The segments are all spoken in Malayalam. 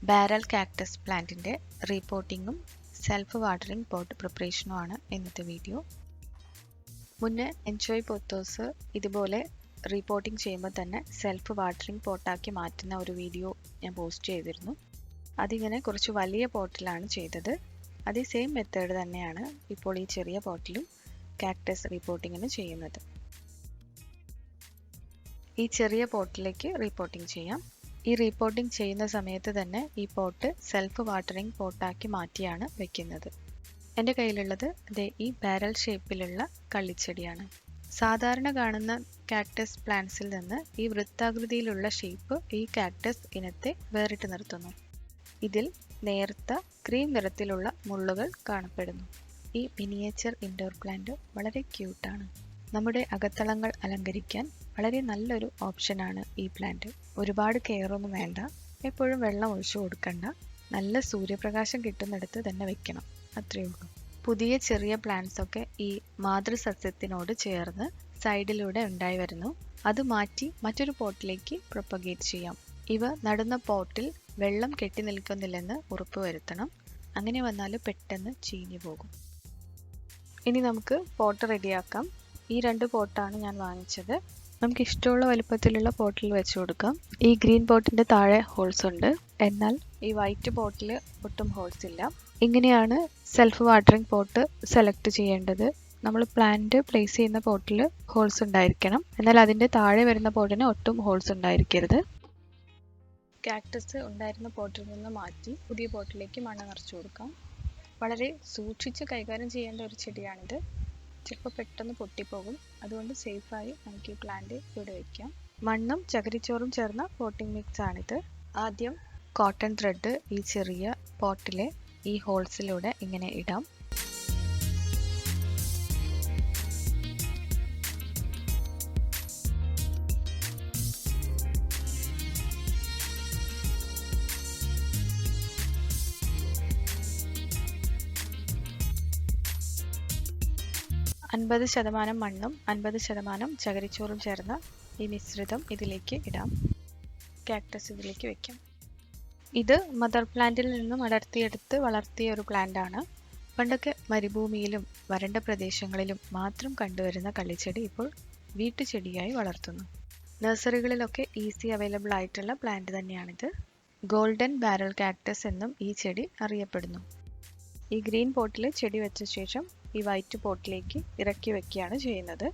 ബാരൽ കാക്ടസ് പ്ലാന്റിൻ്റെ റീപോട്ടിങ്ങും സെൽഫ് വാട്ടറിംഗ് പോട്ട് പ്രിപ്പറേഷനുമാണ് ഇന്നത്തെ വീഡിയോ. മുന്നേ എൻജോയ് പോത്തോസ് ഇതുപോലെ റീപോട്ടിംഗ് ചെയ്യുമ്പോൾ തന്നെ സെൽഫ് വാട്ടറിംഗ് പോട്ടാക്കി മാറ്റുന്ന ഒരു വീഡിയോ ഞാൻ പോസ്റ്റ് ചെയ്തിരുന്നു. അതിങ്ങനെ കുറച്ച് വലിയ പോട്ടിലാണ് ചെയ്തത്. അതേ സെയിം മെത്തേഡ് തന്നെയാണ് ഇപ്പോൾ ഈ ചെറിയ പോട്ടിലും കാക്ടസ് റീപോട്ടിങ്ങിന് ചെയ്യുന്നത്. ഈ ചെറിയ പോട്ടിലേക്ക് റീപോട്ടിംഗ് ചെയ്യാം. ഈ റീപോട്ടിംഗ് ചെയ്യുന്ന സമയത്ത് തന്നെ ഈ പോട്ട് സെൽഫ് വാട്ടറിംഗ് പോട്ടാക്കി മാറ്റിയാണ് വെക്കുന്നത്. എൻ്റെ കയ്യിലുള്ളത് ഈ ബാരൽ ഷേപ്പിലുള്ള കള്ളിച്ചെടിയാണ്. സാധാരണ കാണുന്ന കാക്ടസ് പ്ലാന്റ്സിൽ നിന്ന് ഈ വൃത്താകൃതിയിലുള്ള ഷേപ്പ് ഈ കാക്ടസ് ഇനത്തെ വേറിട്ട് നിർത്തുന്നു. ഇതിൽ നേർത്ത ക്രീം നിറത്തിലുള്ള മുള്ളുകൾ കാണപ്പെടുന്നു. ഈ മിനിയേച്ചർ ഇൻഡോർ പ്ലാന്റ് വളരെ ക്യൂട്ടാണ്. നമ്മുടെ അകത്തളങ്ങൾ അലങ്കരിക്കാൻ വളരെ നല്ലൊരു ഓപ്ഷനാണ് ഈ പ്ലാന്റ്. ഒരുപാട് കെയറൊന്നും വേണ്ട, എപ്പോഴും വെള്ളം ഒഴിച്ചു കൊടുക്കണ്ട, നല്ല സൂര്യപ്രകാശം കിട്ടുന്നിടത്ത് തന്നെ വെക്കണം, അത്രയേ ഉള്ളൂ. പുതിയ ചെറിയ പ്ലാന്റ്സ് ഒക്കെ ഈ മാതൃസസ്യത്തിനോട് ചേർന്ന് സൈഡിലൂടെ ഉണ്ടായി വരുന്നു. അത് മാറ്റി മറ്റൊരു പോട്ടിലേക്ക് പ്രൊപ്പഗേറ്റ് ചെയ്യാം. ഇവ നടുന്ന പോട്ടിൽ വെള്ളം കെട്ടി നിൽക്കുന്നില്ലെന്ന് ഉറപ്പുവരുത്തണം. അങ്ങനെ വന്നാൽ പെട്ടെന്ന് ചീഞ്ഞു പോകും. ഇനി നമുക്ക് പോട്ട് റെഡിയാക്കാം. ഈ 2 പോട്ടാണ് ഞാൻ വാങ്ങിച്ചത്. നമുക്ക് ഇഷ്ടമുള്ള വലുപ്പത്തിലുള്ള പോട്ടിൽ വെച്ച് കൊടുക്കാം. ഈ ഗ്രീൻ പോട്ടിൻ്റെ താഴെ ഹോൾസ് ഉണ്ട്, എന്നാൽ ഈ വൈറ്റ് പോട്ടിൽ ഒട്ടും ഹോൾസ് ഇല്ല. ഇങ്ങനെയാണ് സെൽഫ് വാട്ടറിംഗ് പോട്ട് സെലക്ട് ചെയ്യേണ്ടത്. നമ്മൾ പ്ലാന്റ് പ്ലേസ് ചെയ്യുന്ന പോട്ടിൽ ഹോൾസ് ഉണ്ടായിരിക്കണം, എന്നാൽ അതിൻ്റെ താഴെ വരുന്ന പോട്ടിന് ഒട്ടും ഹോൾസ് ഉണ്ടായിരിക്കരുത്. കാക്ടസ് ഉണ്ടായിരുന്ന പോട്ടിൽ നിന്ന് മാറ്റി പുതിയ പോട്ടിലേക്ക് മണ്ണ് നിറച്ചു കൊടുക്കാം. വളരെ സൂക്ഷിച്ച് കൈകാര്യം ചെയ്യേണ്ട ഒരു ചെടിയാണിത്. ചിലപ്പോൾ പെട്ടെന്ന് പൊട്ടിപ്പോകും. അതുകൊണ്ട് സേഫായി നമുക്ക് ഈ പ്ലാന്റ് ഇവിടെ വയ്ക്കാം. മണ്ണും ചകിരിച്ചോറും ചേർന്ന പോട്ടിംഗ് മിക്സ് ആണിത്. ആദ്യം കോട്ടൺ ത്രെഡ് ഈ ചെറിയ പോട്ടിലെ ഈ ഹോൾസിലൂടെ ഇങ്ങനെ ഇടാം. %50 മണ്ണും 50% ചകിരിച്ചോറും ചേർന്ന ഈ മിശ്രിതം ഇതിലേക്ക് ഇടാം. കാക്ടസ് ഇതിലേക്ക് വെക്കാം. ഇത് മദർ പ്ലാന്റിൽ നിന്നും അടർത്തിയെടുത്ത് വളർത്തിയ ഒരു പ്ലാന്റ് ആണ്. പണ്ടൊക്കെ മരുഭൂമിയിലും വരണ്ട പ്രദേശങ്ങളിലും മാത്രം കണ്ടുവരുന്ന കള്ളിച്ചെടി ഇപ്പോൾ വീട്ടുചെടിയായി വളർത്തുന്നു. നഴ്സറികളിലൊക്കെ ഈസി അവൈലബിൾ ആയിട്ടുള്ള പ്ലാന്റ് തന്നെയാണിത്. ഗോൾഡൻ ബാരൽ കാക്ടസ് എന്നും ഈ ചെടി അറിയപ്പെടുന്നു. ഈ ഗ്രീൻ പോട്ടിൽ ചെടി വെച്ച ശേഷം ഈ വൈറ്റ് പോട്ടിലേക്ക് ഇറക്കി വെക്കുകയാണ് ചെയ്യുന്നത്.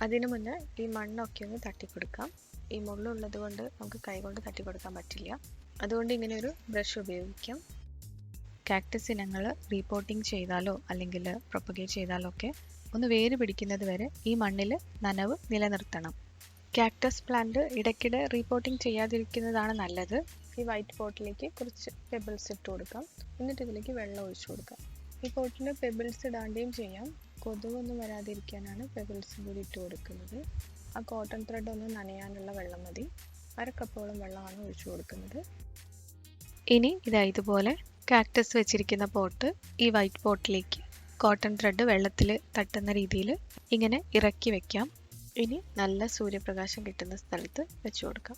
അതിനു മുന്നേ ഈ മണ്ണൊക്കെ ഒന്ന് തട്ടിക്കൊടുക്കാം. ഈ മുള്ളുള്ളത് കൊണ്ട് നമുക്ക് കൈകൊണ്ട് തട്ടിക്കൊടുക്കാൻ പറ്റില്ല. അതുകൊണ്ട് ഇങ്ങനെ ഒരു ബ്രഷ് ഉപയോഗിക്കാം. കാക്ടസ് ഇനങ്ങൾ റീപോട്ടിംഗ് ചെയ്താലോ അല്ലെങ്കിൽ പ്രൊപ്പഗേറ്റ് ചെയ്താലോ ഒക്കെ ഒന്ന് വേര് പിടിക്കുന്നത് വരെ ഈ മണ്ണിൽ നനവ് നിലനിർത്തണം. കാക്ടസ് പ്ലാന്റ് ഇടയ്ക്കിടെ റീപോട്ടിംഗ് ചെയ്യാതിരിക്കുന്നതാണ് നല്ലത്. ഈ വൈറ്റ് പോട്ടിലേക്ക് കുറച്ച് പെബിൾസ് ഇട്ട് കൊടുക്കാം. എന്നിട്ട് ഇതിലേക്ക് വെള്ളം ഒഴിച്ചു കൊടുക്കാം. ഈ പോട്ടിൽ പെബിൾസ് ഇടാണ്ടെയും ചെയ്യാം. കൊതുകൊന്നും വരാതിരിക്കാനാണ് പെബിൾസ് കൂടി ഇട്ട് കൊടുക്കുന്നത്. ആ കോട്ടൺ ത്രെഡ് ഒന്ന് നനയാനുള്ള വെള്ളം മതി. 1/2 കപ്പോളം വെള്ളമാണ് ഒഴിച്ചു കൊടുക്കുന്നത്. ഇനി ഇതുപോലെ കാക്ടസ് വെച്ചിരിക്കുന്ന പോട്ട് ഈ വൈറ്റ് പോട്ടിലേക്ക് കോട്ടൺ ത്രെഡ് വെള്ളത്തിൽ തട്ടുന്ന രീതിയിൽ ഇങ്ങനെ ഇറക്കി വെക്കാം. ഇനി നല്ല സൂര്യപ്രകാശം കിട്ടുന്ന സ്ഥലത്ത് വെച്ചു കൊടുക്കാം.